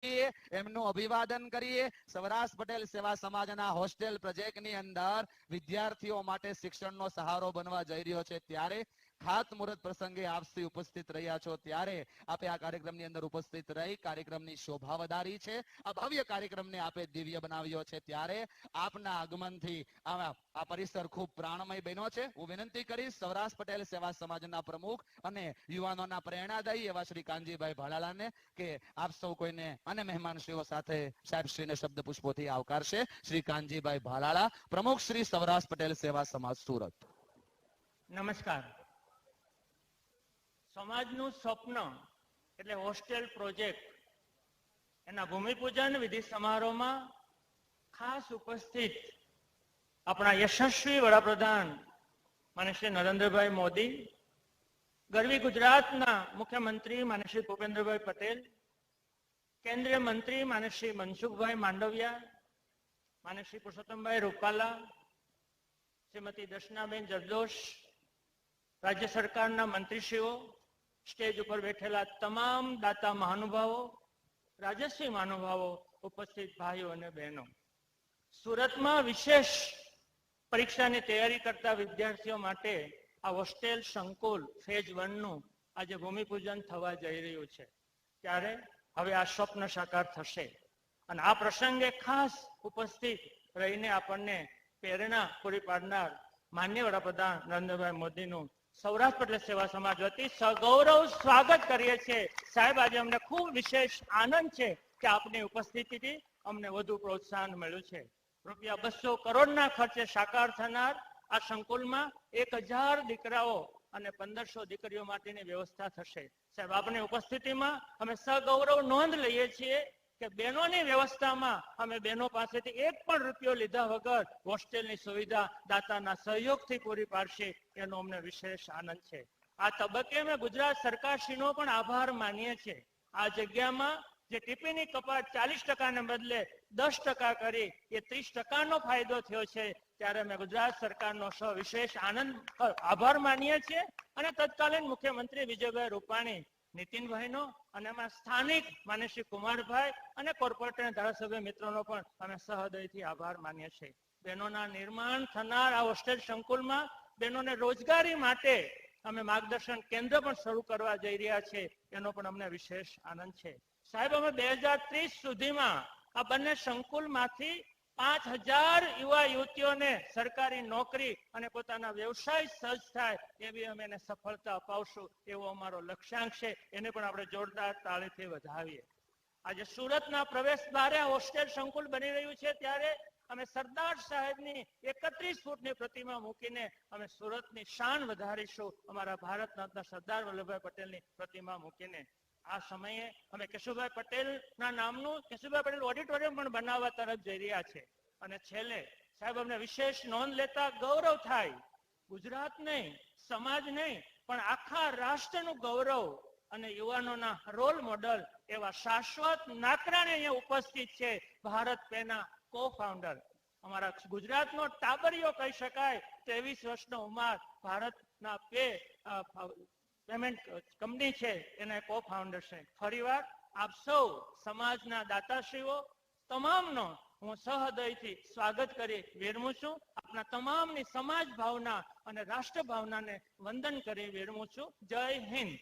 એમનું અભિવાદન કરીએ। સૌરાષ્ટ્ર પટેલ સેવા સમાજના હોસ્ટેલ પ્રોજેક્ટની અંદર વિદ્યાર્થીઓ માટે શિક્ષણનો સહારો બનવા જઈ રહ્યો છે, ત્યારે ખાતમુહૂર્ત પ્રસંગે આપ શ્રી ઉપસ્થિત રહ્યા છો, ત્યારે આપે આ કાર્યક્રમની અંદર ઉપસ્થિત રહી કાર્યક્રમની શોભા વધારી છે। આ ભવ્ય કાર્યક્રમને આપે દિવ્ય બનાવ્યો છે, ત્યારે આપના આગમનથી આ પરિસર ખૂબ પ્રાણમય બન્યો છે। હું વિનંતી કરીશ સૌરાષ્ટ્ર પટેલ સેવા સમાજના પ્રમુખ અને યુવાનોના પ્રેરણાદાયી એવા શ્રી કાનજીભાઈ ભાલાલાને કે આપ સૌ કોઈને અને મહેમાનશ્રીઓ સાથે સાહેબશ્રીને શબ્દ પુષ્પોથી આવકારશે। શ્રી કાનજીભાઈ ભાલાલા, પ્રમુખ શ્રી સૌરાષ્ટ્ર પટેલ સેવા સમાજ સુરત। નમસ્કાર। સમાજનું સ્વપ્ન એટલે હોસ્ટેલ પ્રોજેક્ટ એના ભૂમિપૂજન વિધિ સમારોહમાં ખાસ ઉપસ્થિત આપણા યશસ્વી વડાપ્રધાન માનનીય શ્રી નરેન્દ્રભાઈ મોદી, ગરવી ગુજરાતના મુખ્યમંત્રી માનનીય શ્રી ભૂપેન્દ્રભાઈ પટેલ, કેન્દ્રીય મંત્રી માનનીય શ્રી મનસુખભાઈ માંડવિયા, માનનીય શ્રી પુરુષોત્તમભાઈ રૂપાલા, શ્રીમતી દર્શનાબેન જરદોશ, રાજ્ય સરકારના મંત્રીશ્રીઓ, સ્ટેજ ઉપર બેઠેલા તમામ દાતા મહાનુભાવો, રાજસ્વી મહાનુભાવો, ઉપસ્થિત ભાઈઓ અને બહેનો, સુરતમાં વિશેષ પરીક્ષાની તૈયારી કરતા વિદ્યાર્થીઓ માટે આ હોસ્ટેલ સંકુલ ફેઝ 1 નું આજે ભૂમિપૂજન થવા જઈ રહ્યું છે, ત્યારે હવે આ સ્વપ્ન સાકાર થશે અને આ પ્રસંગે ખાસ ઉપસ્થિત રહીને આપણને પ્રેરણા પૂરી પાડનાર માનનીય વડાપ્રધાન નરેન્દ્રભાઈ મોદીનું સૌરાષ્ટ્ર પટેલ સેવા સમાજ વતી સગૌરવ સ્વાગત કરીએ છીએ। સાહેબ, આજે અમને ખૂબ વિશેષ આનંદ છે કે આપની ઉપસ્થિતિથી અમને વધુ પ્રોત્સાહન મળ્યું છે। રૂપિયા 200 કરોડના ખર્ચે સાકાર થનાર આ સંકુલમાં 1000 દીકરાઓ અને 1500 દીકરીઓ માટેની વ્યવસ્થા થશે। સાહેબ, આપની ઉપસ્થિતિમાં અમે સગૌરવ નોંધ લઈએ છીએ કે બહેનોની વ્યવસ્થામાં અમે બહેનો પાસેથી 1 પણ રૂપિયો લીધા વગર હોસ્ટેલની સુવિધા દાતાના સહયોગથી પૂરી પાડશે, એનો અમને વિશેષ આનંદ છે। આ તબક્કે અમે ગુજરાત સરકારશ્રીનો પણ આભાર માનીએ છીએ। આ જગ્યામાં જે ટીપીની કપાત 40% બદલે 10% કરી એ 30%નો ફાયદો થયો છે, ત્યારે અમે ગુજરાત સરકારનો સવિશેષ આભાર માનીએ છીએ અને તત્કાલીન મુખ્યમંત્રી વિજયભાઈ રૂપાણી, નીતિનભાઈનો અને એમાં સ્થાનિક માનનીય શ્રી કુમારભાઈ અને કોર્પોરેટર ધારાસભ્ય મિત્રોનો પણ અમે સહૃદયથી આભાર માનીએ છીએ। બહેનોના નિર્માણ થનાર આ હોસ્ટેલ સંકુલમાં બહેનોને રોજગારી માટે અમે માર્ગદર્શન કેન્દ્ર પણ શરૂ કરવા જઈ રહ્યા છીએ, એનો પણ અમને વિશેષ આનંદ છે। સાહેબ, અમે 2030 સુધીમાં આ બંને સંકુલમાંથી 5000 યુવા યુવતીઓને સરકારી નોકરી અને પોતાના વ્યવસાય સજ્જ થાય એવી અમે એને સફળતા અપાવશું, એવો અમારો લક્ષ્યાંક છે। એને પણ આપણે જોરદાર તાળીથી વધાવીએ। આજે સુરતના પ્રવેશ દ્વારે હોસ્ટેલ સંકુલ બની રહ્યું છે, ત્યારે અમે સરદાર સાહેબની 31 ફૂટની પ્રતિમા મૂકીને અમે સુરતની શાન વધારીશું, અમારા ભારત રત્ન સરદાર વલ્લભભાઈ પટેલની પ્રતિમા મૂકીને। આ સમયે અમે કેશુભાઈ પટેલના નામનું કેશુભાઈ પટેલ ઓડિટોરિયમ પણ બનાવવા તરફ જઈ રહ્યા છે। અને છેલ્લે સાહેબ, અમને વિશેષ નોંધ લેતા ગૌરવ થાય, ગુજરાત નહીં, સમાજ નહીં, પણ આખા રાષ્ટ્રનું ગૌરવ અને યુવાનોના રોલ મોડલ એવા શાશ્વત નાકરાણી અહીંયા ઉપસ્થિત છે, ભારત પેના કો ફાઉન્ડર, અમારા ગુજરાતનો ટાબરિયો કહી શકાય। 23 વર્ષનો ઉંમર, ભારતના પેમેન્ટ કંપની છે એના કો ફાઉન્ડર છે। ફરીવાર આપ સૌ સમાજના દાતાશ્રીઓ તમામનો હું સહૃદયથી સ્વાગત કરી વિરમું છું। આપના તમામની સમાજ ભાવના અને રાષ્ટ્ર ભાવનાને વંદન કરી વિરમું છું। જય હિન્દ।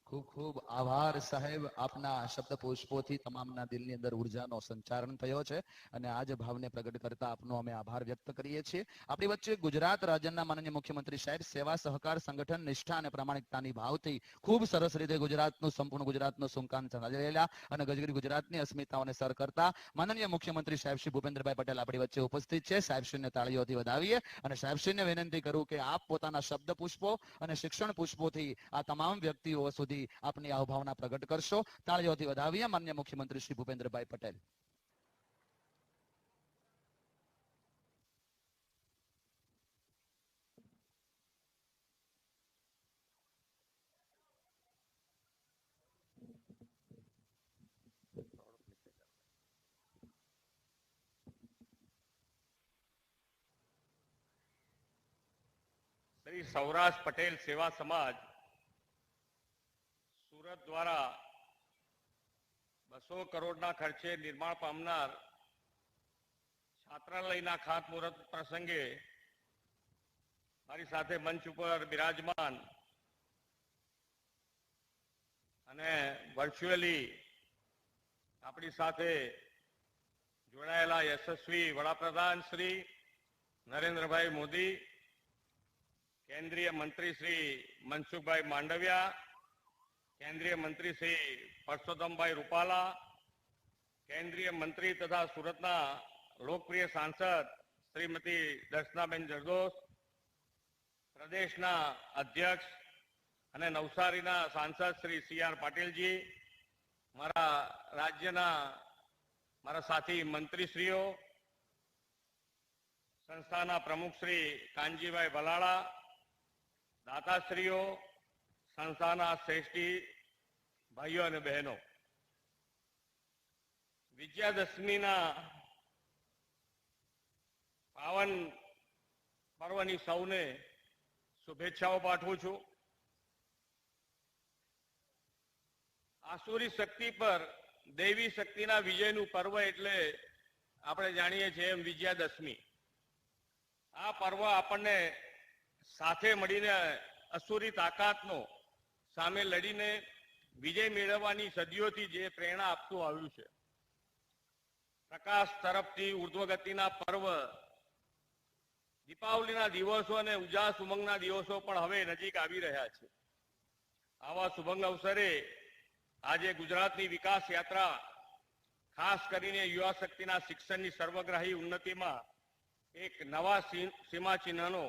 ખૂબ ખૂબ આભાર સાહેબ, આપના શબ્દ પુષ્પોથી તમામના દિલની અંદર ઉર્જાનો સંચારણ થયો છે અને આ જ ભાવને પ્રગટ કરતા આપનો અમે આભાર વ્યક્ત કરીએ છીએ। આપણી વચ્ચે ગુજરાત રાજ્યના માનનીય મુખ્યમંત્રી સાહેબ સેવા સહકાર સંગઠન નિષ્ઠા અને પ્રામાણિકતાની ભાવથી ખૂબ સરસ રીતે ગુજરાતનું સંપૂર્ણ ગુજરાતનું સુકાન સંભાળેલા અને ગજગરી ગુજરાતની અસ્મિતાઓને સર કરતા માનનીય મુખ્યમંત્રી સાહેબ શ્રી ભૂપેન્દ્રભાઈ પટેલ આપણી વચ્ચે ઉપસ્થિત છે। સાહેબશ્રીને તાળીઓથી વધાવીએ અને સાહેબશ્રીને વિનંતી કરું કે આપ પોતાના શબ્દ પુષ્પો અને શિક્ષણ પુષ્પોથી આ તમામ વ્યક્તિઓ સુધી આપની ભાવના પ્રગટ કરશો। તાળીઓથી વધાવીએ માનનીય મુખ્યમંત્રી શ્રી ભૂપેન્દ્રભાઈ પટેલ। શ્રી સૌરાષ્ટ્ર પટેલ સેવા સમાજ સુરત દ્વારા 200 કરોડના ખર્ચે નિર્માણ પામનાર છાત્રાલયના ખાતમુહૂર્ત પ્રસંગે મારી સાથે મંચ ઉપર બિરાજમાન અને વર્ચ્યુઅલી આપણી સાથે જોડાયેલા યશસ્વી વડાપ્રધાન શ્રી નરેન્દ્રભાઈ મોદી, કેન્દ્રીય મંત્રી શ્રી મનસુખભાઈ માંડવિયા, કેન્દ્રીય મંત્રી શ્રી પરસોત્તમભાઈ રૂપાલા, કેન્દ્રીય મંત્રી તથા સુરતના લોકપ્રિય સાંસદ શ્રીમતી દર્શનાબેન જરદોસ, પ્રદેશના અધ્યક્ષ અને નવસારીના સાંસદ શ્રી CR પાટીલજી, મારા રાજ્યના મારા સાથી મંત્રીશ્રીઓ, સંસ્થાના પ્રમુખ શ્રી કાનજીભાઈ ભલાળા, દાતાશ્રીઓ, સંસ્થાના શ્રેષ્ઠી ભાઈઓ અને બહેનો, વિજયાદશમીના પાવન પર્વની સૌને શુભેચ્છાઓ પાઠવું છું. આસુરી શક્તિ પર દૈવી શક્તિના વિજયનું પર્વ એટલે આપણે જાણીએ છીએ એમ વિજયાદશમી. આ પર્વ આપણને સાથે મળીને અસુરી તાકાતનો સામે લડીને વિજય મેળવવાની સદીઓથી જે પ્રેરણા આપતું આવ્યું છે. પ્રકાશ તરફથી ઉર્ધ્વગતિના પર્વ દીપાવલીના દિવસો અને ઉજાસ ઉમંગના દિવસો પણ હવે નજીક આવી રહ્યા છે. આવા શુભંગ અવસરે આજે ગુજરાતની વિકાસ યાત્રા ખાસ કરીને યુવા શક્તિના શિક્ષણની સર્વગ્રાહી ઉન્નતિમાં એક નવા સીમાચિહ્નનો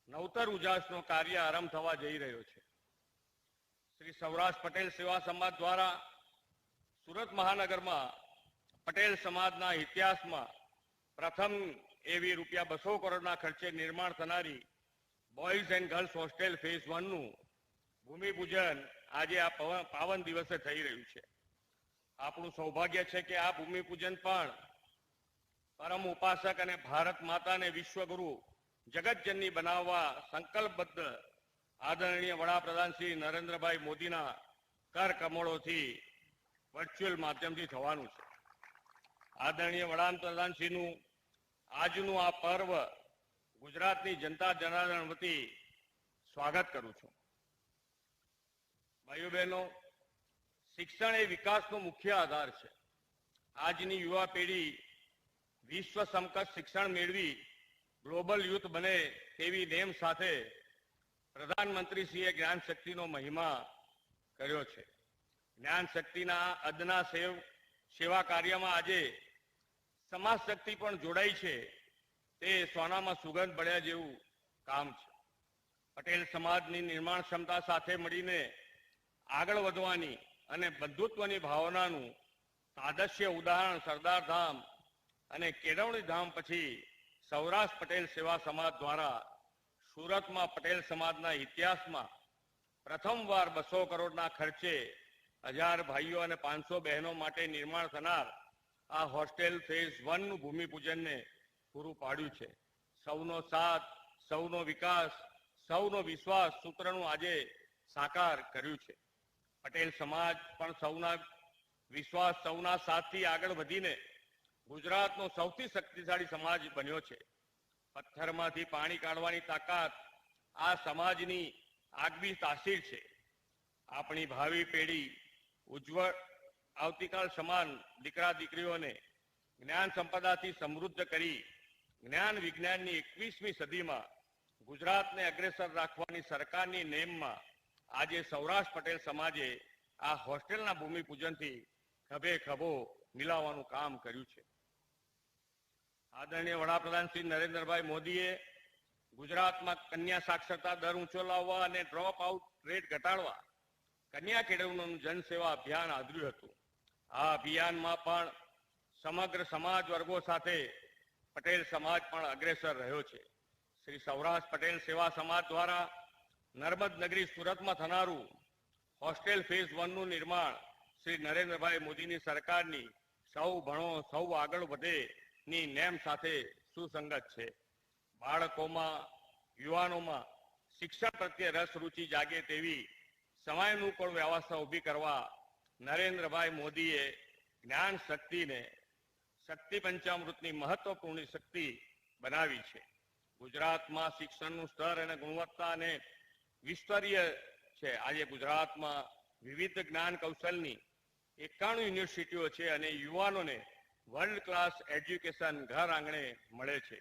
નવતર ઉજાસનો કાર્ય આરંભ થવા જઈ રહ્યો છે. શ્રી સૌરાષ્ટ્ર પટેલ સેવા સમાજ દ્વારા સુરત મહાનગરમાં પટેલ સમાજના ઇતિહાસમાં પ્રથમ એવી ₹200 કરોડના ખર્ચે નિર્માણ થનારી boys and girls hostel phase 1 નું ભૂમિપૂજન આજે આ પાવન દિવસે થઈ રહ્યું છે. આપણું સૌભાગ્ય છે કે આ ભૂમિપૂજન પણ પરમ ઉપાસક અને ભારત માતાને વિશ્વગુરુ જગતજનની બનાવવા સંકલ્પબદ્ધ આદરણીય વડાપ્રધાન શ્રી નરેન્દ્રભાઈ મોદીના કર કમળોથી વર્ચ્યુઅલ માધ્યમથી થવાનું છે. આદરણીય વડાપ્રધાન શ્રીનું આજનું આ પર્વ ગુજરાતની જનતા જનાર્દન વતી સ્વાગત કરું છું. ભાઈઓ બહેનો, શિક્ષણ એ વિકાસનો મુખ્ય આધાર છે. આજની યુવા પેઢી વિશ્વ સમકક્ષ શિક્ષણ મેળવી ગ્લોબલ યુથ બને તેવી નેમ સાથે પ્રધાનમંત્રીશ્રીએ જ્ઞાન શક્તિનો મહિમા કર્યો છે. જ્ઞાન શક્તિના અદના સેવા કાર્યમાં આજે સમાજ શક્તિ પણ જોડાઈ છે. તે સોનામાં સુગંધ બળ્યા જેવું કામ છે. પટેલ સમાજની નિર્માણ ક્ષમતા સાથે મળીને આગળ વધવાની અને બંધુત્વની ભાવનાનું તાદશ્ય ઉદાહરણ સરદાર ધામ અને કેળવણી ધામ પછી સૌરાષ્ટ્ર પટેલ સેવા સમાજ દ્વારા સુરતમાં પટેલ સમાજના ઇતિહાસમાં પ્રથમવાર 200 કરોડના ખર્ચે 1000 ભાઈઓ અને 500 બહેનો માટે નિર્માણ થનાર આ હોસ્ટેલ ફેઝ 1 નું ભૂમિપૂજનને પૂરું પાડ્યું છે. સૌનો સાથ, સૌનો વિકાસ, સૌનો વિશ્વાસ સૂત્રનું આજે સાકાર કર્યું છે. પટેલ સમાજ પણ સૌના વિશ્વાસ, સૌના સાથથી આગળ વધીને ગુજરાતનો સૌથી શક્તિશાળી સમાજ બન્યો છે. પથ્થરમાંથી પાણી કાઢવાની તાકાત આ સમાજની આગવી તાસીર છે. આપણી ભાવિ પેઢી ઉજ્જવળ આવતીકાલ સમાન દીકરા દીકરીઓને જ્ઞાન સંપદાથી સમૃદ્ધ કરી જ્ઞાન વિજ્ઞાનની 21મી સદીમાં ગુજરાતને અગ્રેસર રાખવાની સરકારની નેમમાં આજે સૌરાષ્ટ્ર પટેલ સમાજે આ હોસ્ટેલના ભૂમિપૂજનથી ખભે ખભો મિલાવવાનું કામ કર્યું છે. આદરણીય વડાપ્રધાન શ્રી નરેન્દ્રભાઈ મોદીએ ગુજરાતમાં કન્યા સાક્ષરતા દર ઊંચો લાવવા અને ડ્રોપ આઉટ રેટ ઘટાડવા કન્યા કેળવણીનું જનસેવા અભિયાન આદર્યું હતું. આ અભિયાનમાં પણ સમગ્ર સમાજ વર્ગો સાથે પટેલ સમાજ પણ અગ્રેસર રહ્યો છે. શ્રી સૌરાષ્ટ્ર પટેલ સેવા સમાજ દ્વારા નર્મદ નગરી સુરતમાં થનારું હોસ્ટેલ ફેઝ 1 નું નિર્માણ શ્રી નરેન્દ્રભાઈ મોદીની સરકારની સૌ ભણો સૌ આગળ વધે ની નેમ સાથે સુસંગત છે. બાળકોમાં, યુવાનોમાં શિક્ષણ પ્રત્યે રસ રુચિ જાગે તેવી સમયાનુકૂળ વ્યવસ્થા ઊભી કરવા નરેન્દ્રભાઈ મોદીએ જ્ઞાન શક્તિને શક્તિ પંચામૃતની મહત્વપૂર્ણ શક્તિ બનાવી છે. ગુજરાતમાં શિક્ષણનું સ્તર અને ગુણવત્તા અને વિસ્તરીય છે. આજે ગુજરાતમાં વિવિધ જ્ઞાન કૌશલની 91 યુનિવર્સિટીઓ છે અને યુવાનોને વર્લ્ડ ક્લાસ એજ્યુકેશન ઘર આંગણે મળે છે.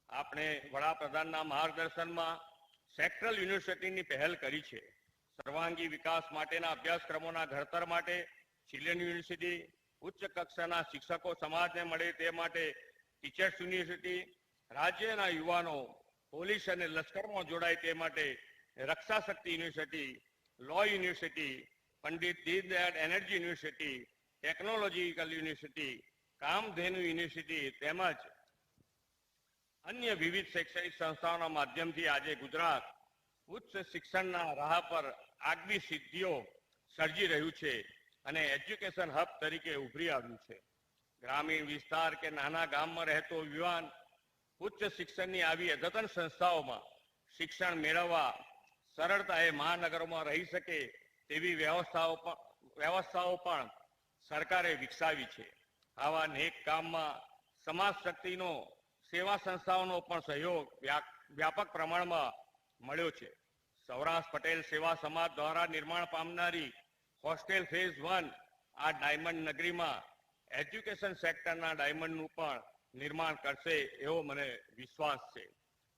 આપણે વડાપ્રધાનના માર્ગદર્શનમાં સેક્ટરલ યુનિવર્સિટીની પહેલ કરી છે. સર્વાંગી વિકાસ માટેના અભ્યાસક્રમોના ઘડતર માટે ચિલ્ડ્રન યુનિવર્સિટી, ઉચ્ચ કક્ષાના શિક્ષકો સમાજને મળે તે માટે ટીચર્સ યુનિવર્સિટી, રાજ્યના યુવાનો પોલીસ અને લશ્કરમાં જોડાય તે માટે Raksha Shakti university, law university, Pandit Deendayal energy university, technological university, Kamdhenu university તેમજ અન્ય વિવિધ શૈક્ષણિક સંસ્થાઓના માધ્યમથી આજે ગુજરાત ઉચ્ચ શિક્ષણના રાહ પર આગવી સિદ્ધિઓ સર્જી રહ્યું છે અને એજ્યુકેશન હબ તરીકે ઉભરી આવ્યું છે. ગ્રામીણ વિસ્તાર કે નાના ગામમાં રહેતો યુવાન ઉચ્ચ શિક્ષણની આવી અદ્યતન સંસ્થાઓમાં શિક્ષણ મેળવવા સરળતાએ મહાનગરોમાં રહી શકે તેવી વ્યવસ્થાઓ પણ સરકારે વિકસાવી છે. આવા નેક કામમાં સમાજ શક્તિનો સેવા સંસ્થાઓનો પણ સહયોગ વ્યાપક પ્રમાણમાં મળ્યો છે. સૌરાષ્ટ્ર પટેલ સેવા સમાજ દ્વારા નિર્માણ પામનારી હોસ્ટેલ ફેઝ 1 આ ડાયમંડ નગરીમાં એજ્યુકેશન સેક્ટરના ડાયમંડનું પણ નિર્માણ કરશે એવો મને વિશ્વાસ છે.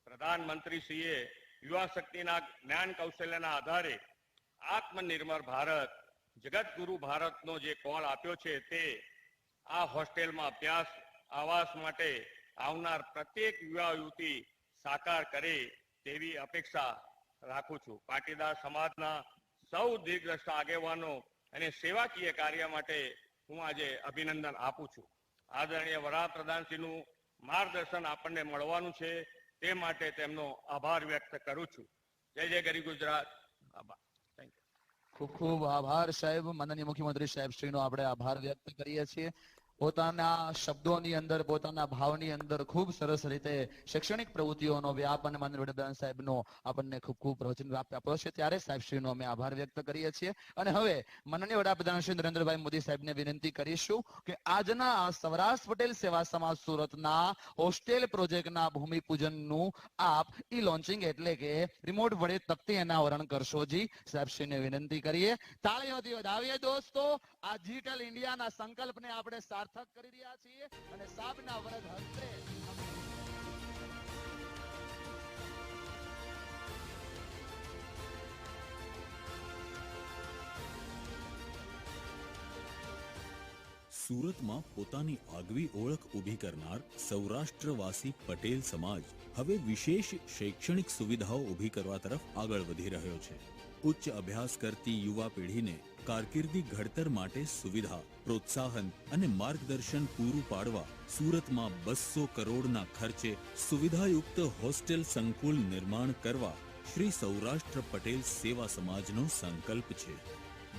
પ્રધાનમંત્રીશ્રીએ યુવા શક્તિના જ્ઞાન કૌશલ્યના આધારે આત્મનિર્ભર ભારત, જગતગુરુ ભારતનો જે કોલ આપ્યો છે તે આ હોસ્ટેલમાં અભ્યાસ આવાસ માટે આવનાર પ્રત્યેક યુવા યુવતી સાકાર કરે તેવી અપેક્ષા રાખું છું. પાટીદાર સમાજના સૌ દીર્ઘદ્રષ્ટા આગેવાનો અને સેવાકીય કાર્ય માટે હું આજે અભિનંદન આપું છું. આદરણીય વડાપ્રધાનશ્રીનું માર્ગદર્શન આપણને મળવાનું છે તે માટે તેમનો આભાર વ્યક્ત કરું છું. જય જય ગરી ગુજરાત. આભાર. Thank you. ખૂબ ખૂબ આભાર સાહેબ. માનનીય મુખ્યમંત્રી સાહેબ શ્રીનો આપણે આભાર વ્યક્ત કરીએ છીએ. પોતાના શબ્દોની અંદર, પોતાના ભાવની અંદર ખૂબ સરસ રીતે શૈક્ષણિક પ્રવૃત્તિઓનો વ્યાપ અને માનનીય વડાપ્રધાન સાહેબનો આપણને ખૂબ ખૂબ પ્રવચન આપ્યો છે ત્યારે સાહેબ શ્રીનો અમે આભાર વ્યક્ત કરીએ છીએ. અને હવે માનનીય વડાપ્રધાન શ્રી નરેન્દ્રભાઈ મોદી સાહેબને વિનંતી કરીશું કે આજના સૌરાષ્ટ્ર પટેલ સેવા સમાજ સુરતના હોસ્ટેલ પ્રોજેક્ટના ભૂમિપૂજનનું આપ ઈ લોન્ચિંગ એટલે કે રિમોટ વડે તકતી અનાવરણ કરશો. જી સાહેબ શ્રીને વિનંતી કરીએ. તાળીઓથી વધાવીએ દોસ્તો. આ ડિજિટલ ઇન્ડિયાના સંકલ્પને આપણે સાર્થક કરી રહ્યા છીએ અને સાબના વરદ હસ્તે સુરતમાં પોતાની આગવી ઓળખ ઊભી કરનાર સૌરાષ્ટ્રવાસી પટેલ સમાજ હવે વિશેષ શૈક્ષણિક સુવિધાઓ ઊભી કરવા તરફ આગળ વધી રહ્યો છે. ઉચ્ચ અભ્યાસ કરતી યુવા પેઢીને કારકિર્દી ઘડતર માટે સુવિધા, પ્રોત્સાહન અને માર્ગદર્શન પૂરું પાડવા સુરતમાં 200 કરોડના ખર્ચે સુવિધાયુક્ત હોસ્ટેલ સંકુલ નિર્માણ કરવા શ્રી સૌરાષ્ટ્ર પટેલ સેવા સમાજનો સંકલ્પ છે.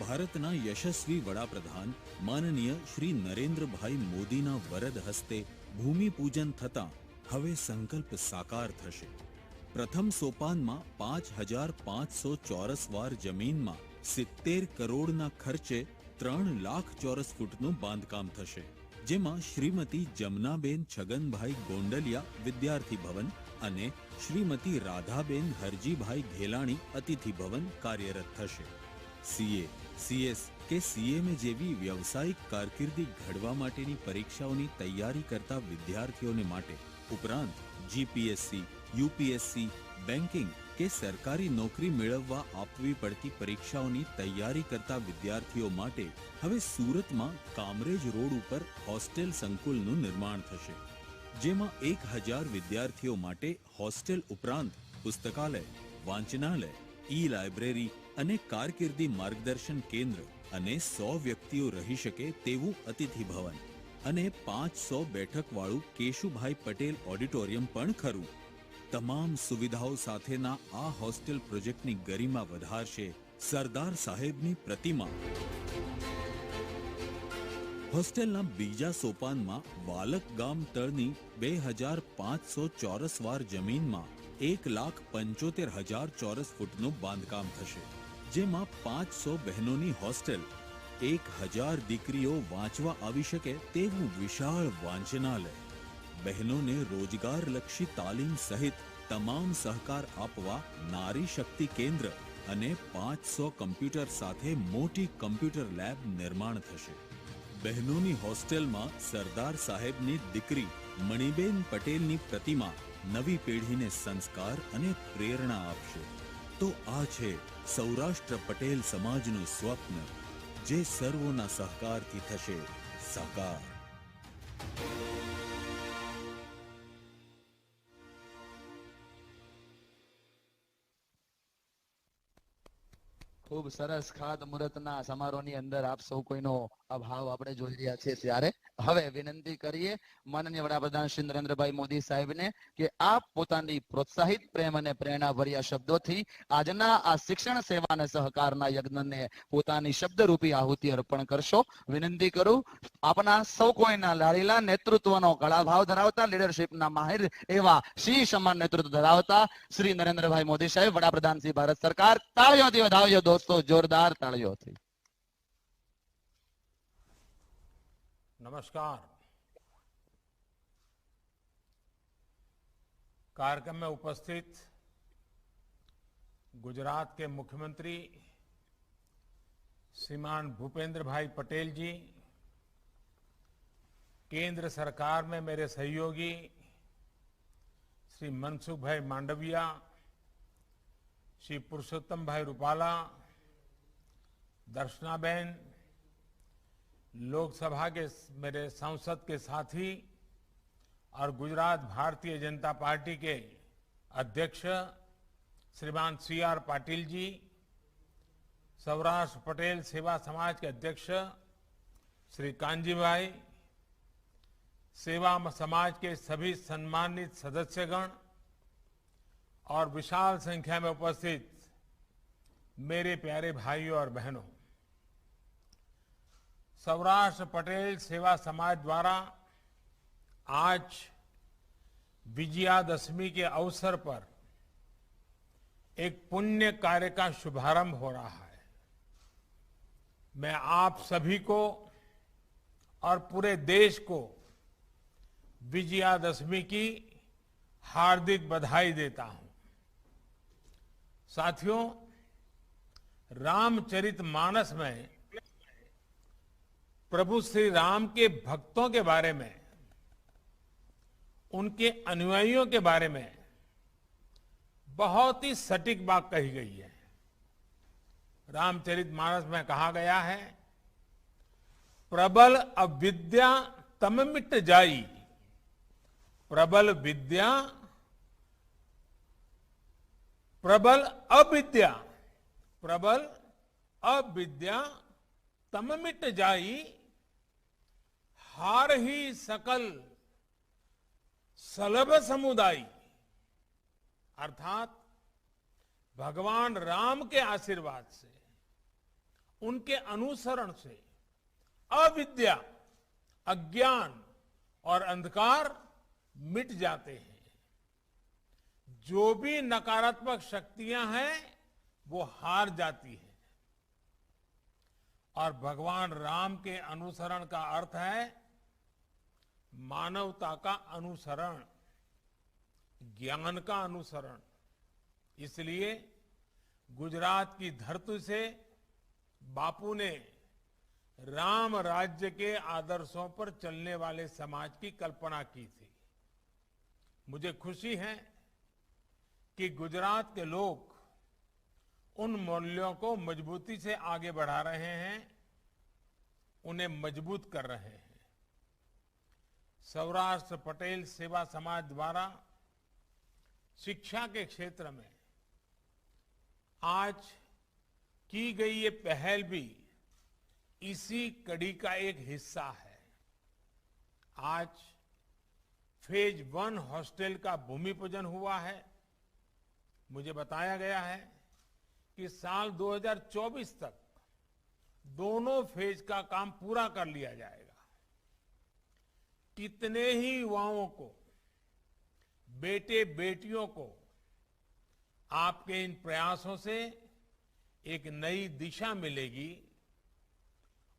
ભારતના યશસ્વી વડાપ્રધાન માનનીય શ્રી નરેન્દ્રભાઈ મોદીના વરદ હસ્તે ભૂમિપૂજન થતાં હવે સંકલ્પ સાકાર થશે. પ્રથમ સોપાનમાં 5500 ચોરસ વાર જમીનમાં 70 કરોડના ખર્ચે 3 લાખ ચોરસ ફૂટનું બાંધકામ થશે, જેમાં શ્રીમતી જમનાબેન છગનભાઈ ગોંડલિયા વિદ્યાર્થી ભવન અને શ્રીમતી રાધાબેન હરજીભાઈ ઘેલાણી અતિથિ ભવન કાર્યરત થશે. સીએ, સીએસ કે સીએમએ જેવી વ્યવસાયિક કારકિર્દી ઘડવા માટેની પરીક્ષાઓની તૈયારી કરતા વિદ્યાર્થીઓને માટે ઉપરાંત જીપીએસસી, યુપીએસસી, બેન્કિંગ કે સરકારી નોકરી મેળવવા આપવી પડતી પરીક્ષાઓની તૈયારી કરતા વિદ્યાર્થીઓ માટે હવે સુરતમાં કામરેજ રોડ ઉપર હોસ્ટેલ સંકુલનું નિર્માણ થશે, જેમાં 1000 વિદ્યાર્થીઓ માટે હોસ્ટેલ ઉપરાંત પુસ્તકાલય, વાંચનાલય, ઈ લાઇબ્રેરી અને કારકિર્દી માર્ગદર્શન કેન્દ્ર અને 100 વ્યક્તિઓ રહી શકે તેવું અતિથિ ભવન અને 500 બેઠકવાળું કેશુભાઈ પટેલ ઓડિટોરિયમ પણ ખરું. તમામ સુવિધાઓ સાથેના આ હોસ્ટેલ પ્રોજેક્ટની ગરિમા વધારશે સરદાર સાહેબની પ્રતિમા. હોસ્ટેલના બીજા સોપાનમાં વાલક ગામ તળની 2500 ચોરસ વાર જમીનમાં 1,75,000 ચોરસ ફૂટનું બાંધકામ થશે, જેમાં 500 બહેનોની હોસ્ટેલ, 1000 દીકરીઓ વાંચવા આવી શકે તેવું વિશાળ વાંચનાલય, બહેનોને રોજગારલક્ષી તાલીમ સહિત તમામ સહકાર આપવા નારી શક્તિ કેન્દ્ર અને 500 કમ્પ્યુટર સાથે મોટી કમ્પ્યુટર લેબ નિર્માણ થશે. બહેનોની હોસ્ટેલમાં સરદાર સાહેબની દીકરી મણિબેન પટેલની પ્રતિમા નવી પેઢીને સંસ્કાર અને પ્રેરણા આપશે. તો આ છે સૌરાષ્ટ્ર પટેલ સમાજનું સ્વપ્ન, જે સર્વોના સહકારથી થશે સાકાર. ખૂબ સરસ ખાત મુહૂર્તના સમારોહની અંદર આપ સૌ કોઈનો અભાવ આપણે જોઈ રહ્યા છીએ. ત્યારે હવે વિનંતી કરીએ માનનીય વડાપ્રધાન શ્રી નરેન્દ્રભાઈ મોદી સાહેબને કે આપ પોતાની પ્રોત્સાહિત પ્રેમ અને પ્રેરણાભર્યા શબ્દોથી આજના આ શિક્ષણ સેવા અને સહકારના યજ્ઞને પોતાની શબ્દરૂપી આહુતિ અર્પણ કરશો. વિનંતી કરું આપના સૌ કોઈના લાડીલા નેતૃત્વનો કળાભાવ ધરાવતા લીડરશિપના માહિર એવા શ્રી સમાન નેતૃત્વ ધરાવતા શ્રી નરેન્દ્રભાઈ મોદી સાહેબ, વડાપ્રધાન શ્રી ભારત સરકાર. તાળીઓથી વધાવજો દોસ્તો, જોરદાર તાળીઓથી. नमस्कार. कार्यक्रम में उपस्थित गुजरात के मुख्यमंत्री श्रीमान भूपेंद्र भाई पटेल जी, केंद्र सरकार में मेरे सहयोगी श्री मनसुख भाई मांडविया, श्री पुरुषोत्तम भाई रूपाला, दर्शनाबेन, लोकसभा के मेरे सांसद के साथी और गुजरात भारतीय जनता पार्टी के अध्यक्ष श्रीमान CR पाटिल जी, सौराष्ट्र पटेल सेवा समाज के अध्यक्ष श्री कांजी भाई, सेवा समाज के सभी सम्मानित सदस्यगण और विशाल संख्या में उपस्थित मेरे प्यारे भाइयों और बहनों, सौराष्ट्र पटेल सेवा समाज द्वारा आज विजयादशमी के अवसर पर एक पुण्य कार्य का शुभारंभ हो रहा है. मैं आप सभी को और पूरे देश को विजयादशमी की हार्दिक बधाई देता हूं. साथियों, रामचरितमानस में प्रभु श्री राम के भक्तों के बारे में, उनके अनुयायियों के बारे में बहुत ही सटीक बात कही गई है. रामचरितमानस में कहा गया है, प्रबल अविद्या तम मिट जाई, प्रबल विद्या, प्रबल अविद्या, प्रबल अविद्या तम मिट जाई, हार ही सकल सलभ समुदाय. अर्थात भगवान राम के आशीर्वाद से, उनके अनुसरण से अविद्या, अज्ञान और अंधकार मिट जाते हैं. जो भी नकारात्मक शक्तियां हैं वो हार जाती हैं. और भगवान राम के अनुसरण का अर्थ है मानवता का अनुसरण, ज्ञान का अनुसरण. इसलिए गुजरात की धरती से बापू ने राम राज्य के आदर्शों पर चलने वाले समाज की कल्पना की थी. मुझे खुशी है कि गुजरात के लोग उन मूल्यों को मजबूती से आगे बढ़ा रहे हैं, उन्हें मजबूत कर रहे हैं. सौराष्ट्र पटेल सेवा समाज द्वारा शिक्षा के क्षेत्र में आज की गई ये पहल भी इसी कड़ी का एक हिस्सा है. आज फेज 1 हॉस्टल का भूमि पूजन हुआ है. मुझे बताया गया है कि साल 2024 तक दोनों फेज का काम पूरा कर लिया जाएगा. कितने ही युवाओं को, बेटे बेटियों को आपके इन प्रयासों से एक नई दिशा मिलेगी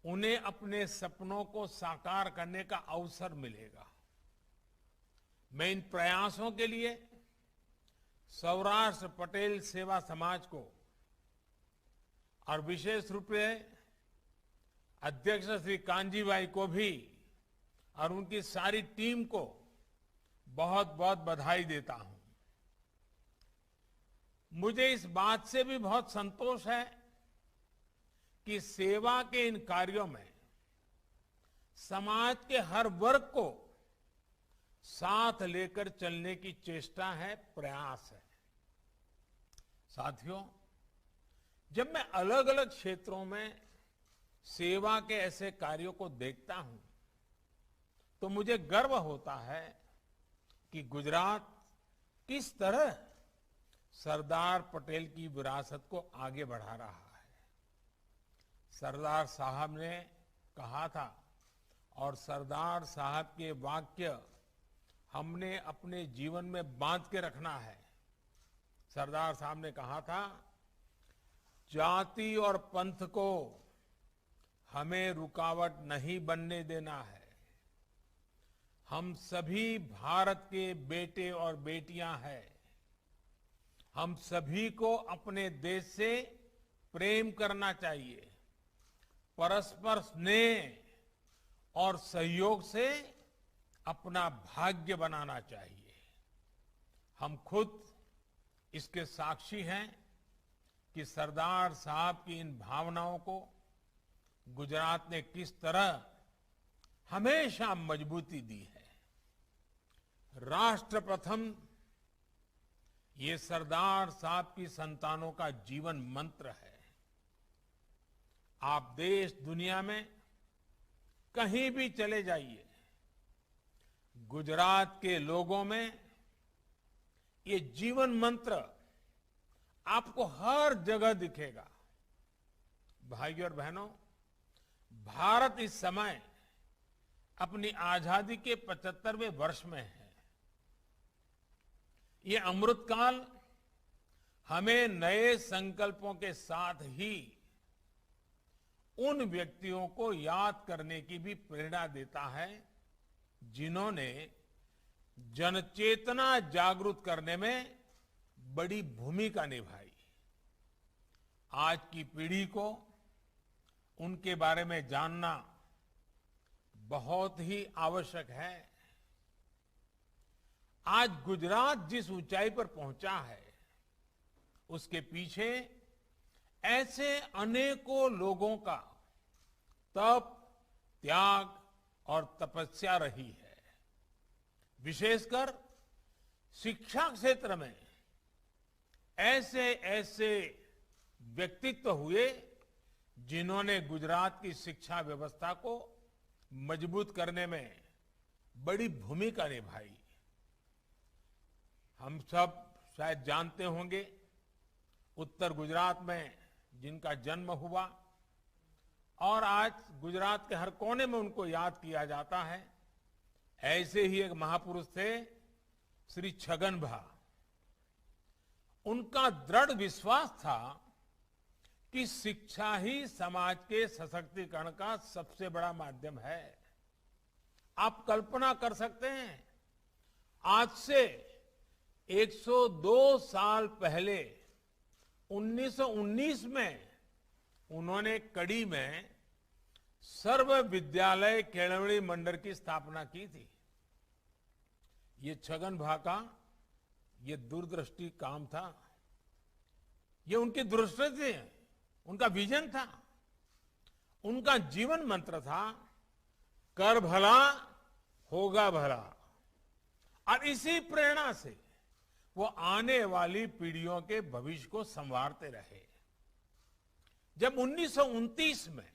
उन्हें अपने सपनों को साकार करने का अवसर मिलेगा। मैं इन प्रयासों के लिए सौराष्ट्र पटेल सेवा समाज को और विशेष रूप से अध्यक्ष श्री कांजी भाई को भी और उनकी सारी टीम को बहुत बहुत बधाई देता हूं। मुझे इस बात से भी बहुत संतोष है कि सेवा के इन कार्यों में समाज के हर वर्ग को साथ लेकर चलने की चेष्टा है, प्रयास है। साथियों, जब मैं अलग अलग क्षेत्रों में सेवा के ऐसे कार्यों को देखता हूं तो मुझे गर्व होता है कि गुजरात किस तरह सरदार पटेल की विरासत को आगे बढ़ा रहा है। सरदार साहब ने कहा था और सरदार साहब के वाक्य हमने अपने जीवन में बांध के रखना है। सरदार साहब ने कहा था, जाति और पंथ को हमें रुकावट नहीं बनने देना है। हम सभी भारत के बेटे और बेटियां हैं। हम सभी को अपने देश से प्रेम करना चाहिए। परस्पर स्नेह और सहयोग से अपना भाग्य बनाना चाहिए। हम खुद इसके साक्षी हैं कि सरदार साहब की इन भावनाओं को गुजरात ने किस तरह हमेशा मजबूती दी है। राष्ट्र प्रथम, ये सरदार साहब की संतानों का जीवन मंत्र है। आप देश दुनिया में कहीं भी चले जाइए, गुजरात के लोगों में ये जीवन मंत्र आपको हर जगह दिखेगा। भाइयों और बहनों, भारत इस समय अपनी आजादी के 75वें वर्ष में है। ये अमृतकाल हमें नए संकल्पों के साथ ही उन व्यक्तियों को याद करने की भी प्रेरणा देता है जिन्होंने जनचेतना जागृत करने में बड़ी भूमिका निभाई। आज की पीढ़ी को उनके बारे में जानना बहुत ही आवश्यक है। आज गुजरात जिस ऊंचाई पर पहुंचा है, उसके पीछे ऐसे अनेकों लोगों का तप, त्याग और तपस्या रही है। विशेषकर शिक्षा क्षेत्र में ऐसे ऐसे व्यक्तित्व हुए जिन्होंने गुजरात की शिक्षा व्यवस्था को मजबूत करने में बड़ी भूमिका निभाई। हम सब शायद जानते होंगे, उत्तर गुजरात में जिनका जन्म हुआ और आज गुजरात के हर कोने में उनको याद किया जाता है, ऐसे ही एक महापुरुष थे श्री छगन भा। उनका दृढ़ विश्वास था कि शिक्षा ही समाज के सशक्तिकरण का सबसे बड़ा माध्यम है। आप कल्पना कर सकते हैं, आज से 102 साल पहले 1919 में उन्होंने कड़ी में सर्व विद्यालय केळवणी मंडल की स्थापना की थी। ये छगन भा का ये दूरदृष्टि काम था, ये उनकी दृष्टि थी, उनका विजन था, उनका जीवन मंत्र था, कर भला होगा भला। और इसी प्रेरणा से वो आने वाली पीढ़ियों के भविष्य को संवारते रहे। जब 1929 में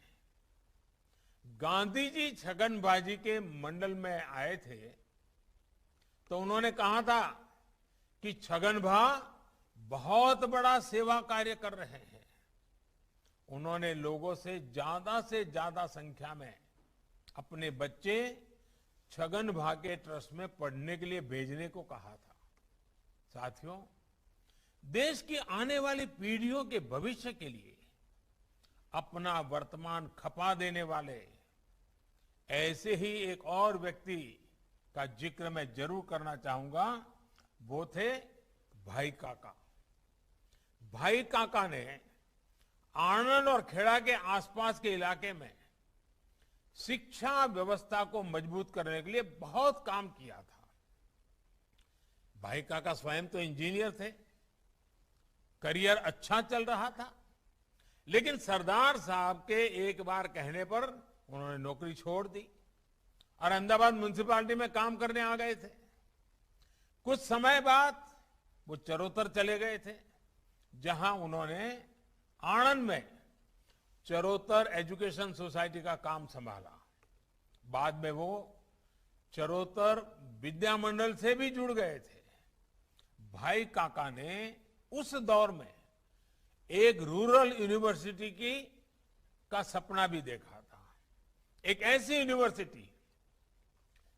गांधी जी छगन भाजी के मंडल में आए थे तो उन्होंने कहा था कि छगन भा बहुत बड़ा सेवा कार्य कर रहे हैं। उन्होंने लोगों से ज्यादा संख्या में अपने बच्चे छगन भा के ट्रस्ट में पढ़ने के लिए भेजने को कहा था। साथियों, देश की आने वाली पीढ़ियों के भविष्य के लिए अपना वर्तमान खपा देने वाले ऐसे ही एक और व्यक्ति का जिक्र मैं जरूर करना चाहूंगा। वो थे भाई काका। भाई काका ने आणंद और खेड़ा के आसपास के इलाके में शिक्षा व्यवस्था को मजबूत करने के लिए बहुत काम किया था। भाई काका स्वयं तो इंजीनियर थे, करियर अच्छा चल रहा था, लेकिन सरदार साहब के एक बार कहने पर उन्होंने नौकरी छोड़ दी और अहमदाबाद म्युनिसिपैलिटी में काम करने आ गए थे। कुछ समय बाद वो चरोतर चले गए थे, जहां उन्होंने आणंद में चरोतर एजुकेशन सोसाइटी का काम संभाला। बाद में वो चरोतर विद्या मंडल से भी जुड़ गए थे। भाई काका ने उस दौर में एक रूरल यूनिवर्सिटी का सपना भी देखा था। एक ऐसी यूनिवर्सिटी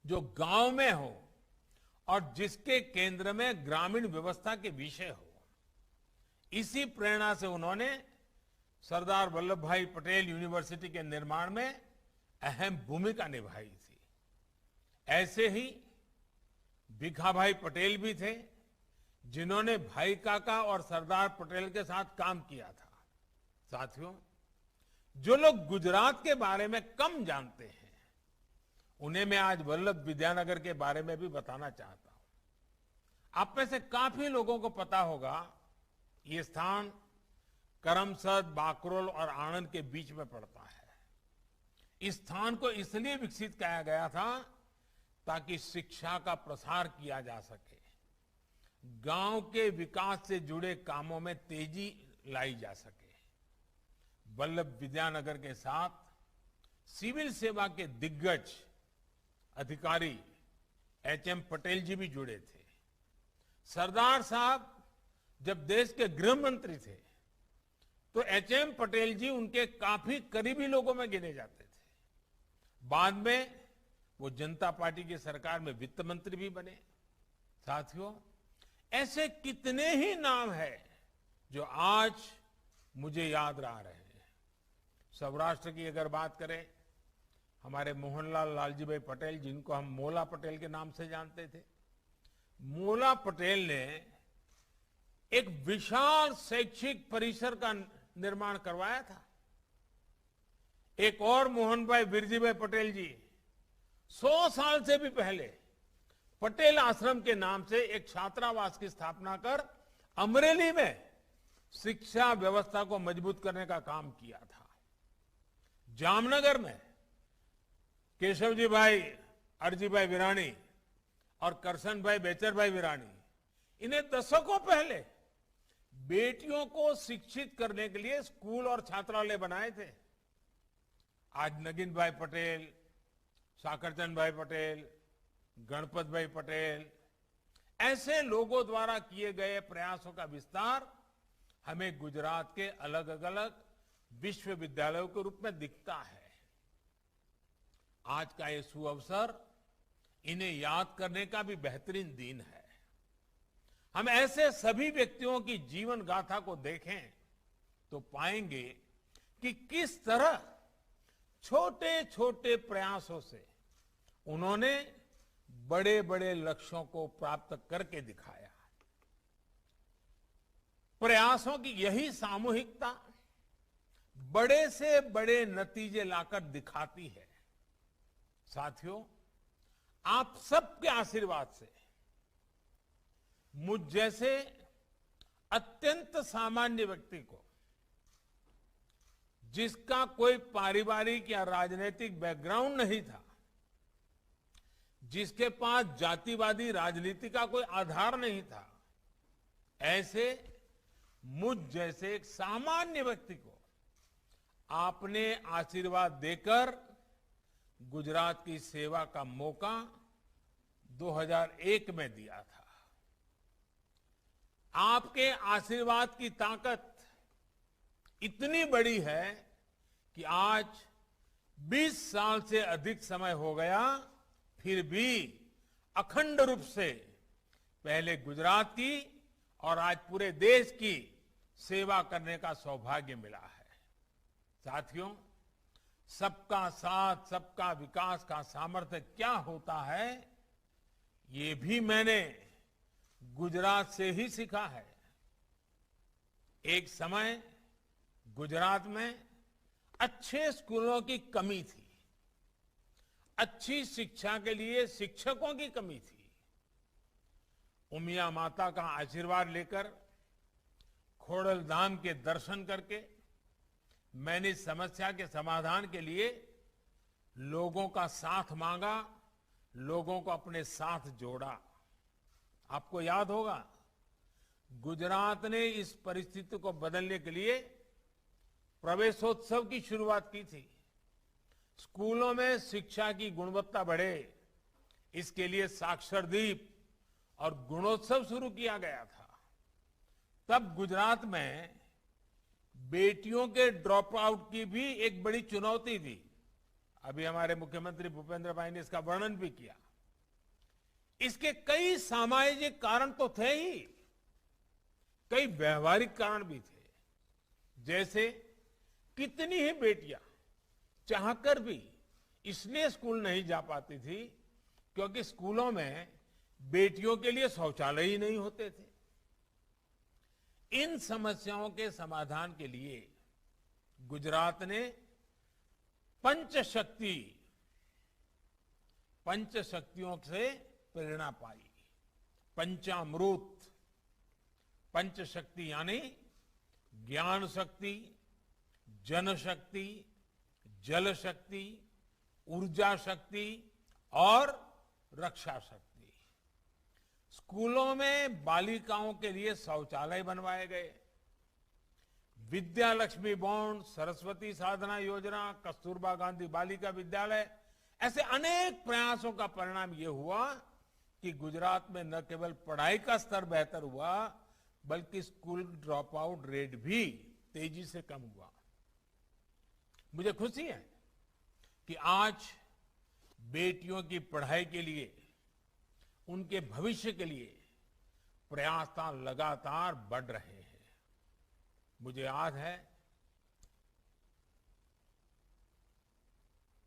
जो गांव में हो और जिसके केंद्र में ग्रामीण व्यवस्था के विषय हो। इसी प्रेरणा से उन्होंने सरदार वल्लभ भाई पटेल यूनिवर्सिटी के निर्माण में अहम भूमिका निभाई थी। ऐसे ही भिखाभाई पटेल भी थे, जिन्होंने भाई काका और सरदार पटेल के साथ काम किया था। साथियों, जो लोग गुजरात के बारे में कम जानते हैं, उन्हें मैं आज वल्लभ विद्यानगर के बारे में भी बताना चाहता हूं। आप में से काफी लोगों को पता होगा, ये स्थान करमसद, बाकरोल और आणंद के बीच में पड़ता है। इस स्थान को इसलिए विकसित किया गया था ताकि शिक्षा का प्रसार किया जा सके, गांव के विकास से जुड़े कामों में तेजी लाई जा सके। वल्लभ विद्यानगर के साथ सिविल सेवा के दिग्गज अधिकारी एच.एम. पटेल जी भी जुड़े थे। सरदार साहब जब देश के गृह मंत्री थे तो एच.एम. पटेल जी उनके काफी करीबी लोगों में गिने जाते थे। बाद में वो जनता पार्टी की सरकार में वित्त मंत्री भी बने। साथियों, ऐसे कितने ही नाम हैं जो आज मुझे याद रह रहे हैं। सौराष्ट्र की अगर बात करें, हमारे मोहनलाल लालजीभाई पटेल, जिनको हम मोला पटेल के नाम से जानते थे। मोला पटेल ने एक विशाल शैक्षिक परिसर का निर्माण करवाया था। एक और मोहन भाई बिरजीभाई पटेल जी 100 साल से भी पहले पटेल आश्रम के नाम से एक छात्रावास की स्थापना कर अमरेली में शिक्षा व्यवस्था को मजबूत करने का काम किया था। जामनगर में केशवजी भाई अरजी भाई विराणी और करसन भाई बेचर भाई विराणी, इन्हें दशकों पहले बेटियों को शिक्षित करने के लिए स्कूल और छात्रालय बनाए थे। आज नगिन भाई पटेल, साकरचंद भाई पटेल, गणपत भाई पटेल, ऐसे लोगों द्वारा किए गए प्रयासों का विस्तार हमें गुजरात के अलग अलग विश्वविद्यालयों के रूप में दिखता है। आज का ये सुअवसर इन्हें याद करने का भी बेहतरीन दिन है। हम ऐसे सभी व्यक्तियों की जीवन गाथा को देखें तो पाएंगे कि किस तरह छोटे छोटे प्रयासों से उन्होंने बड़े बड़े लक्ष्यों को प्राप्त करके दिखाया। प्रयासों की यही सामूहिकता बड़े से बड़े नतीजे लाकर दिखाती है। साथियों, आप सबके आशीर्वाद से मुझ जैसे अत्यंत सामान्य व्यक्ति को, जिसका कोई पारिवारिक या राजनीतिक बैकग्राउंड नहीं था, जिसके पास जातिवादी राजनीति का कोई आधार नहीं था, ऐसे मुझ जैसे एक सामान्य व्यक्ति को आपने आशीर्वाद देकर गुजरात की सेवा का मौका 2001 में दिया था। आपके आशीर्वाद की ताकत इतनी बड़ी है कि आज 20 साल से अधिक समय हो गया, फिर भी अखंड रूप से पहले गुजरात की और आज पूरे देश की सेवा करने का सौभाग्य मिला है। साथियों, सबका साथ सबका विकास का सामर्थ्य क्या होता है, ये भी मैंने गुजरात से ही सीखा है। एक समय गुजरात में अच्छे स्कूलों की कमी थी, अच्छी शिक्षा के लिए शिक्षकों की कमी थी। उमिया माता का आशीर्वाद लेकर, खोड़ल धाम के दर्शन करके मैंने इस समस्या के समाधान के लिए लोगों का साथ मांगा, लोगों को अपने साथ जोड़ा। आपको याद होगा, गुजरात ने इस परिस्थिति को बदलने के लिए प्रवेशोत्सव की शुरुआत की थी। स्कूलों में शिक्षा की गुणवत्ता बढ़े, इसके लिए साक्षरदीप और गुणोत्सव शुरू किया गया था। तब गुजरात में बेटियों के ड्रॉप आउट की भी एक बड़ी चुनौती थी। अभी हमारे मुख्यमंत्री भूपेंद्र भाई ने इसका वर्णन भी किया। इसके कई सामाजिक कारण तो थे ही, कई व्यवहारिक कारण भी थे। जैसे कितनी ही बेटियां चाहकर भी इसलिए स्कूल नहीं जा पाती थी क्योंकि स्कूलों में बेटियों के लिए शौचालय ही नहीं होते थे। इन समस्याओं के समाधान के लिए गुजरात ने पंचशक्तियों से प्रेरणा पाई। पंचामृत, पंचशक्ति यानी ज्ञान शक्ति, जनशक्ति, जल शक्ति, ऊर्जा शक्ति और रक्षा शक्ति। स्कूलों में बालिकाओं के लिए शौचालय बनवाए गए। विद्या लक्ष्मी बॉन्ड, सरस्वती साधना योजना, कस्तूरबा गांधी बालिका विद्यालय, ऐसे अनेक प्रयासों का परिणाम यह हुआ कि गुजरात में न केवल पढ़ाई का स्तर बेहतर हुआ बल्कि स्कूल ड्रॉप आउट रेट भी तेजी से कम हुआ। मुझे खुशी है कि आज बेटियों की पढ़ाई के लिए, उनके भविष्य के लिए प्रयास लगातार बढ़ रहे हैं। मुझे याद है,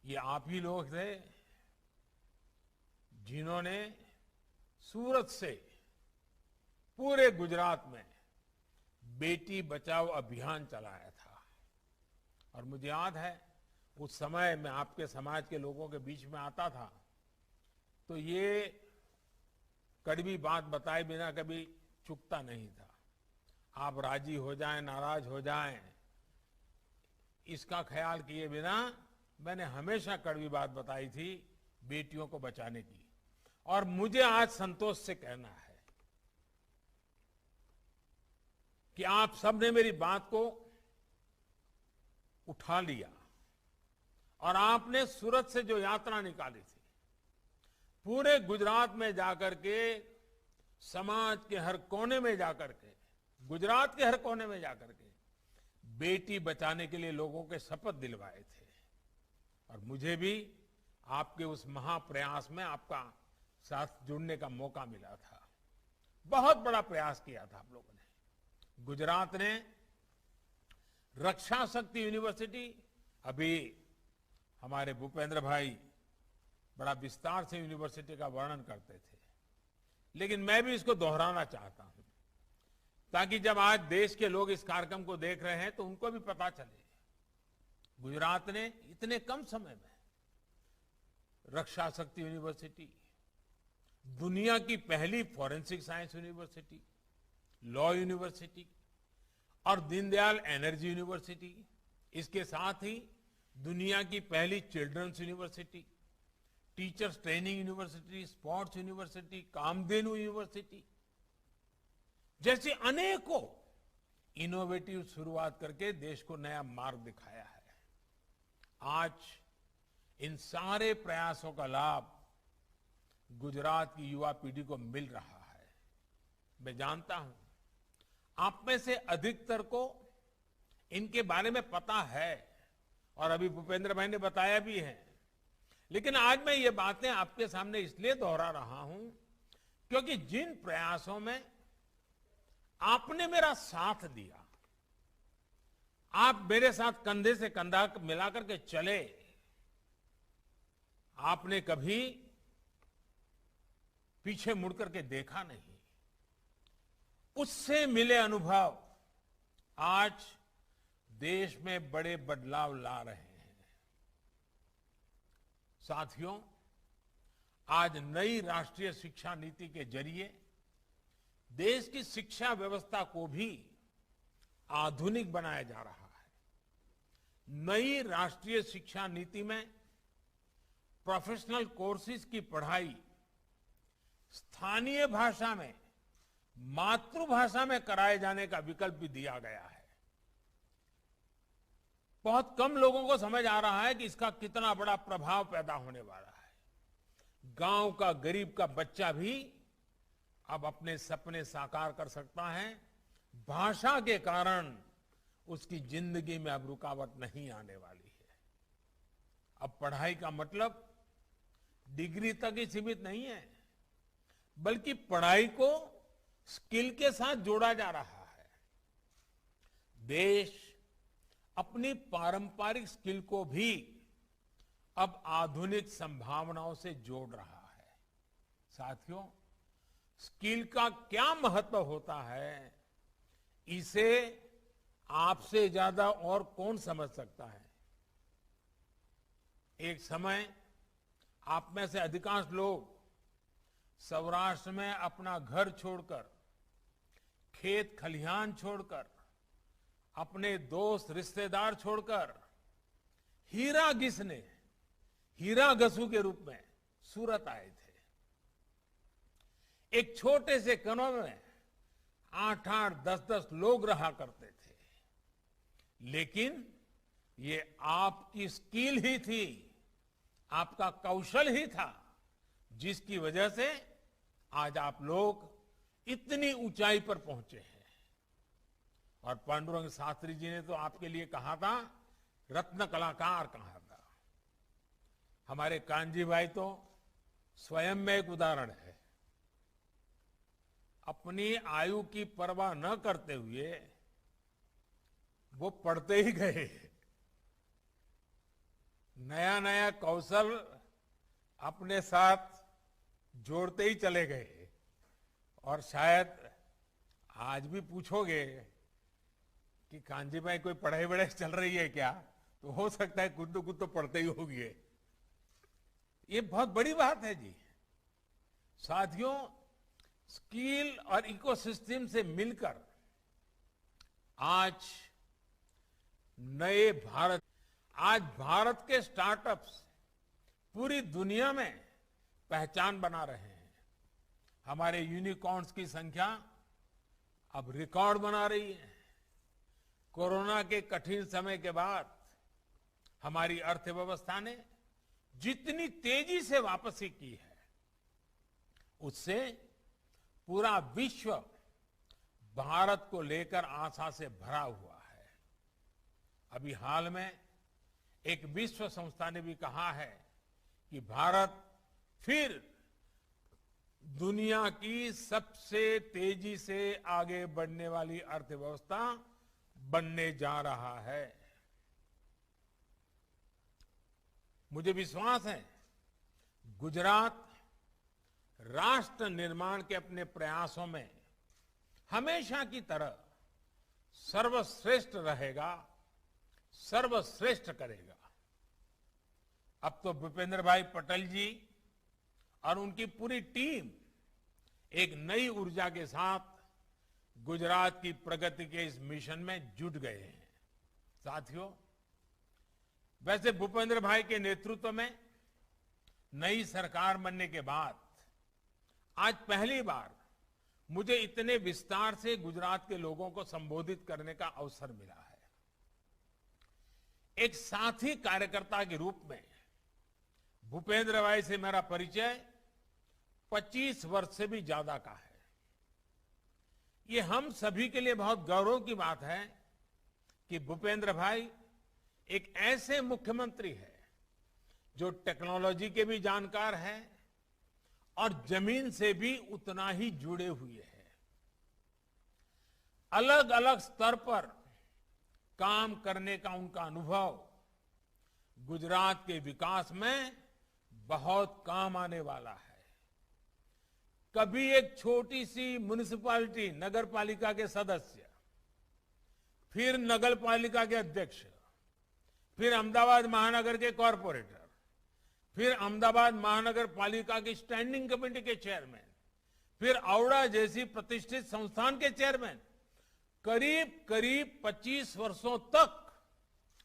ये आप ही लोग थे जिन्होंने सूरत से पूरे गुजरात में बेटी बचाओ अभियान चलाया था। और मुझे याद है, उस समय मैं आपके समाज के लोगों के बीच में आता था तो ये कड़वी बात बताए बिना कभी चुकता नहीं था। आप राजी हो जाएं, नाराज हो जाएं, इसका ख्याल किए बिना मैंने हमेशा कड़वी बात बताई थी बेटियों को बचाने की। और मुझे आज संतोष से कहना है कि आप सबने मेरी बात को उठा लिया और आपने सूरत से जो यात्रा निकाली थी, पूरे गुजरात में जाकर के, समाज के हर कोने में जाकर के, गुजरात के हर कोने में जाकर के बेटी बचाने के लिए लोगों के शपथ दिलवाए थे। और मुझे भी आपके उस महाप्रयास में आपका साथ जुड़ने का मौका मिला था। बहुत बड़ा प्रयास किया था आप लोगों ने। गुजरात ने रक्षा शक्ति यूनिवर्सिटी, अभी हमारे भूपेंद्र भाई बड़ा विस्तार से यूनिवर्सिटी का वर्णन करते थे, लेकिन मैं भी इसको दोहराना चाहता हूं ताकि जब आज देश के लोग इस कार्यक्रम को देख रहे हैं तो उनको भी पता चले। गुजरात ने इतने कम समय में रक्षा शक्ति यूनिवर्सिटी, दुनिया की पहली forensic science university, law university और दीनदयाल एनर्जी यूनिवर्सिटी, इसके साथ ही दुनिया की पहली children's university, teachers training university, sports university, Kamdhenu university जैसी अनेकों इनोवेटिव शुरुआत करके देश को नया मार्ग दिखाया है। आज इन सारे प्रयासों का लाभ गुजरात की युवा पीढ़ी को मिल रहा है। मैं जानता हूं आप में से अधिकतर को इनके बारे में पता है और अभी भूपेंद्र भाई ने बताया भी है, लेकिन आज मैं ये बातें आपके सामने इसलिए दोहरा रहा हूं क्योंकि जिन प्रयासों में आपने मेरा साथ दिया, आप मेरे साथ कंधे से कंधा मिलाकर के चले, आपने कभी पीछे मुड़कर के देखा नहीं। उससे मिले अनुभव आज देश में बड़े बदलाव ला रहे हैं। साथियों, आज नई राष्ट्रीय शिक्षा नीति के जरिए देश की शिक्षा व्यवस्था को भी आधुनिक बनाया जा रहा है। नई राष्ट्रीय शिक्षा नीति में प्रोफेशनल कोर्सेज की पढ़ाई स्थानीय भाषा में, मातृभाषा में कराए जाने का विकल्प भी दिया गया है। बहुत कम लोगों को समझ आ रहा है कि इसका कितना बड़ा प्रभाव पैदा होने वाला है। गांव का गरीब का बच्चा भी अब अपने सपने साकार कर सकता है। भाषा के कारण उसकी जिंदगी में अब रुकावट नहीं आने वाली है। अब पढ़ाई का मतलब डिग्री तक ही सीमित नहीं है, बल्कि पढ़ाई को स्किल के साथ जोड़ा जा रहा है। देश अपनी पारंपरिक स्किल को भी अब आधुनिक संभावनाओं से जोड़ रहा है। साथियों, स्किल का क्या महत्व होता है, इसे आपसे ज्यादा और कौन समझ सकता है। एक समय आप में से अधिकांश लोग सौराष्ट्र में अपना घर छोड़कर, खेत खलिहान छोड़कर, अपने दोस्त रिश्तेदार छोड़कर हीरा घिसने, हीरा घसू के रूप में सूरत आए थे। एक छोटे से कनों में 8-8, 10-10 लोग रहा करते थे, लेकिन ये आपकी स्किल ही थी, आपका कौशल ही था, जिसकी वजह से आज आप लोग इतनी ऊंचाई पर पहुंचे हैं। और पांडुरंग शास्त्री जी ने तो आपके लिए कहा था, रत्न कलाकार कहा था। हमारे कांजी भाई तो स्वयं में एक उदाहरण है। अपनी आयु की परवाह न करते हुए वो पढ़ते ही गए, नया नया कौशल अपने साथ जोड़ते ही चले गए। और शायद आज भी पूछोगे कि कांजी भाई कोई पढ़ाई वढ़ाई चल रही है क्या, तो हो सकता है कुछ तो पढ़ते ही होंगे। ये बहुत बड़ी बात है जी। साथियों, स्किल और इकोसिस्टम से मिलकर आज नए भारत, आज भारत के स्टार्टअप्स पूरी दुनिया में पहचान बना रहे हैं। हमारे यूनिकॉर्न्स की संख्या अब रिकॉर्ड बना रही है। कोरोना के कठिन समय के बाद हमारी अर्थव्यवस्था ने जितनी तेजी से वापसी की है, उससे पूरा विश्व भारत को लेकर आशा से भरा हुआ है। अभी हाल में एक विश्व संस्था ने भी कहा है कि भारत फिर दुनिया की सबसे तेजी से आगे बढ़ने वाली अर्थव्यवस्था बनने जा रहा है। मुझे विश्वास है गुजरात राष्ट्र निर्माण के अपने प्रयासों में हमेशा की तरह सर्वश्रेष्ठ रहेगा, सर्वश्रेष्ठ करेगा। अब तो भूपेंद्र भाई पटेल जी और उनकी पूरी टीम एक नई ऊर्जा के साथ गुजरात की प्रगति के इस मिशन में जुट गए हैं। साथियों, वैसे भूपेंद्र भाई के नेतृत्व में नई सरकार बनने के बाद आज पहली बार मुझे इतने विस्तार से गुजरात के लोगों को संबोधित करने का अवसर मिला है। एक साथी कार्यकर्ता के रूप में भूपेंद्र भाई से मेरा परिचय 25 वर्ष से भी ज्यादा का है। ये हम सभी के लिए बहुत गौरव की बात है कि भूपेंद्र भाई एक ऐसे मुख्यमंत्री है जो टेक्नोलॉजी के भी जानकार है और जमीन से भी उतना ही जुड़े हुए हैं। अलग अलग स्तर पर काम करने का उनका अनुभव गुजरात के विकास में बहुत काम आने वाला है। कभी एक छोटी सी म्युनिसिपैलिटी नगर पालिका के सदस्य, फिर नगर पालिका के अध्यक्ष, फिर अहमदाबाद महानगर के कॉरपोरेटर, फिर अहमदाबाद महानगर पालिका की स्टैंडिंग कमेटी के चेयरमैन, फिर औड़ा जैसी प्रतिष्ठित संस्थान के चेयरमैन, करीब करीब 25 वर्षों तक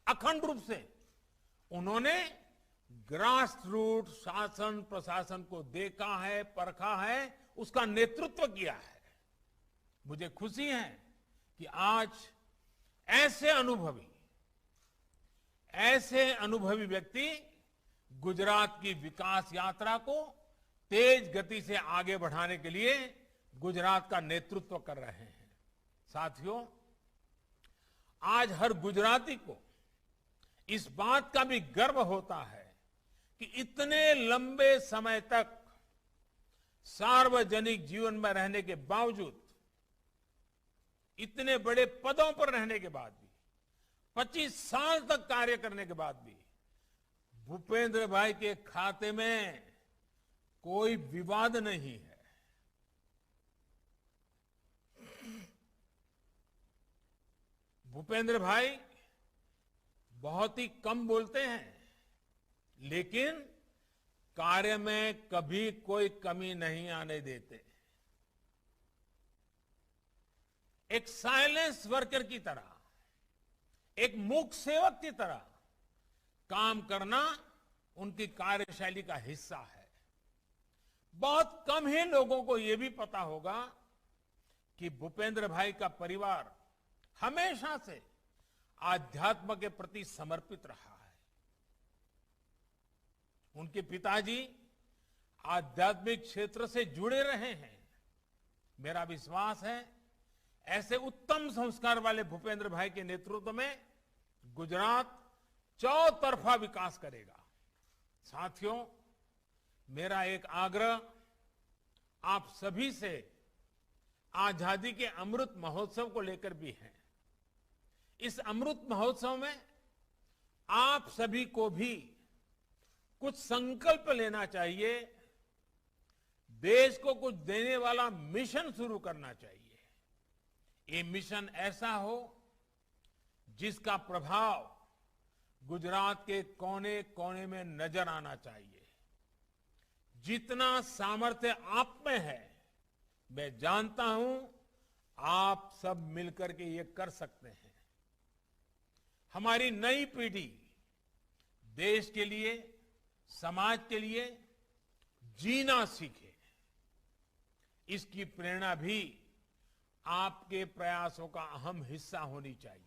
अखंड रूप से उन्होंने ग्रास रूट शासन प्रशासन को देखा है, परखा है, उसका नेतृत्व किया है। मुझे खुशी है कि आज ऐसे अनुभवी व्यक्ति गुजरात की विकास यात्रा को तेज गति से आगे बढ़ाने के लिए गुजरात का नेतृत्व कर रहे हैं। साथियों, आज हर गुजराती को इस बात का भी गर्व होता है कि इतने लंबे समय तक सार्वजनिक जीवन में रहने के बावजूद, इतने बड़े पदों पर रहने के बाद भी, 25 साल तक कार्य करने के बाद भी भूपेंद्र भाई के खाते में कोई विवाद नहीं है। भूपेंद्र भाई बहुत ही कम बोलते हैं, लेकिन कार्य में कभी कोई कमी नहीं आने देते। एक साइलेंस वर्कर की तरह, एक मूक सेवक की तरह काम करना उनकी कार्यशैली का हिस्सा है। बहुत कम ही लोगों को यह भी पता होगा कि भूपेंद्र भाई का परिवार हमेशा से आध्यात्म के प्रति समर्पित रहा है। उनके पिताजी आध्यात्मिक क्षेत्र से जुड़े रहे हैं। मेरा विश्वास है ऐसे उत्तम संस्कार वाले भूपेंद्र भाई के नेतृत्व में गुजरात चौतरफा विकास करेगा। साथियों, मेरा एक आग्रह आप सभी से आजादी के अमृत महोत्सव को लेकर भी है। इस अमृत महोत्सव में आप सभी को भी कुछ संकल्प लेना चाहिए, देश को कुछ देने वाला मिशन शुरू करना चाहिए। ये मिशन ऐसा हो जिसका प्रभाव गुजरात के कोने कोने में नजर आना चाहिए। जितना सामर्थ्य आप में है, मैं जानता हूं आप सब मिलकर के ये कर सकते हैं। हमारी नई पीढ़ी देश के लिए, समाज के लिए जीना सीखे, इसकी प्रेरणा भी आपके प्रयासों का अहम हिस्सा होनी चाहिए।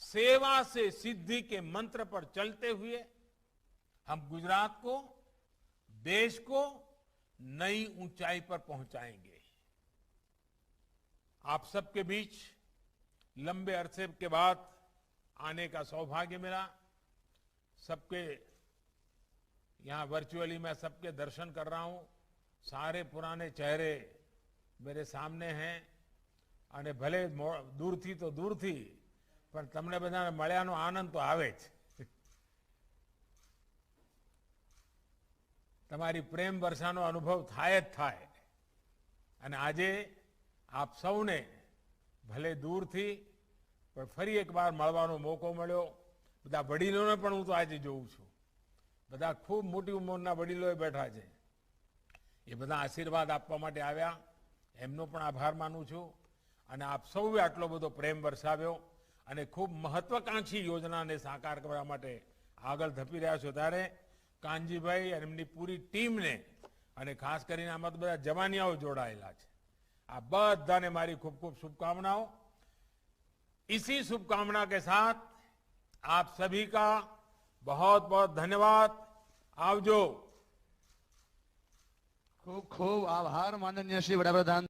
सेवा से सिद्धि के मंत्र पर चलते हुए हम गुजरात को, देश को नई ऊंचाई पर पहुंचाएंगे। आप सबके बीच लंबे अरसे के बाद आने का सौभाग्य मिला। सबके यहां वर्चुअली मैं सबके दर्शन कर रहा हूं। सारे पुराने चेहरे मेरे सामने हैं અને ભલે દૂરથી તો દૂરથી પણ તમને બધાને મળ્યાનો આનંદ તો આવે જ। તમારી પ્રેમ વર્ષાનો અનુભવ થાય જ થાય। અને આજે આપ સૌને ભલે દૂરથી પણ ફરી એકવાર મળવાનો મોકો મળ્યો। બધા વડીલોને પણ હું તો આજે જોઉં છું। બધા ખૂબ મોટી ઉંમરના વડીલોએ બેઠા છે। એ બધા આશીર્વાદ આપવા માટે આવ્યા। એમનો પણ આભાર માનું છું। અને આપ સૌએ આટલો બધો પ્રેમ વરસાવ્યો અને ખૂબ મહત્વાકાંક્ષી યોજનાને સાકાર કરવા માટે આગળ ધપી રહ્યા છો, ત્યારે કાનજીભાઈ અને એમની પૂરી ટીમને અને ખાસ કરીને આમાં તો બધા જવાનિયાઓ જોડાયેલા છે, આ બધાને મારી ખૂબ ખૂબ શુભકામનાઓ। इसी शुभकामना के साथ आप सभी का बहुत बहुत धन्यवाद। आवजो। खूब खूब आभार माननीय श्री वडाप्रधान।